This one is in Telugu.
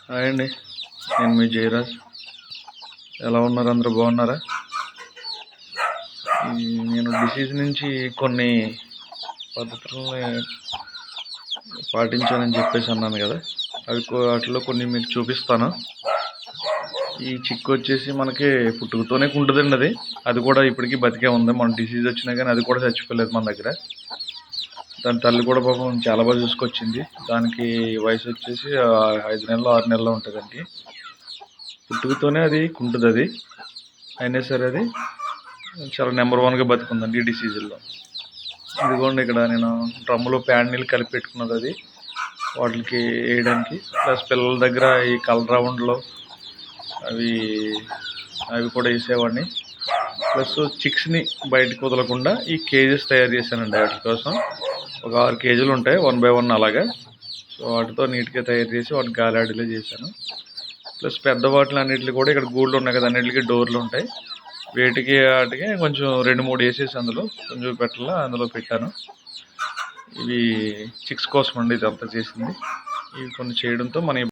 హాయ్ అండి, నేను మీ జయరాజ్. ఎలా ఉన్నారు? అందరూ బాగున్నారా? నేను డిసీజ్ నుంచి కొన్ని పద్ధతులని పాటించాలని చెప్పేసి అన్నాను కదా, వాటిలో కొన్ని మీకు చూపిస్తాను. ఈ చిక్కు వచ్చేసి మనకి పుట్టుకతోనే ఉంటుందండి. అది కూడా ఇప్పటికీ బతికే ఉంది. మన డిసీజ్ వచ్చినా కానీ అది కూడా చచ్చిపోలేదు మన దగ్గర. దాని తల్లి కూడా పాపం చాలా బాగా చూసుకొచ్చింది. దానికి వయసు వచ్చేసి 5 నెలలు 6 నెలలు ఉంటుందండి. పుట్టుకతోనే అది కుంటుంది. అది అయినా సరే అది చాలా నెంబర్ 1గా బతుకుందండి ఈ డిసీజుల్లో. ఇదిగోండి, ఇక్కడ నేను డ్రమ్ములో ప్యాడ్ నీళ్ళు కలిపి పెట్టుకున్నది అది వాటికి వేయడానికి. ప్లస్ పిల్లల దగ్గర ఈ కలర్ రౌండ్లో అవి అవి కూడా వేసేవాడిని. ప్లస్ చిక్స్ని బయటకు వదలకుండా ఈ కేజెస్ తయారు చేశానండి వాటి కోసం. ఒక 6 కేజీలు ఉంటాయి 1 బై 1 అలాగా. సో వాటితో నీట్గా తయారు చేసి వాటికి గాలాడిలో చేశాను. ప్లస్ పెద్ద వాటిని అన్నింటికి కూడా ఇక్కడ గూళ్ళు ఉన్నాయి కదా, అన్నింటికి డోర్లు ఉంటాయి. వాటికి కొంచెం 2-3 వేసేసి అందులో కొంచెం అందులో పెట్టాను. ఇవి చిక్స్ కోసం అండి ఇదంతా చేసింది. ఇవి కొన్ని చేయడంతో మన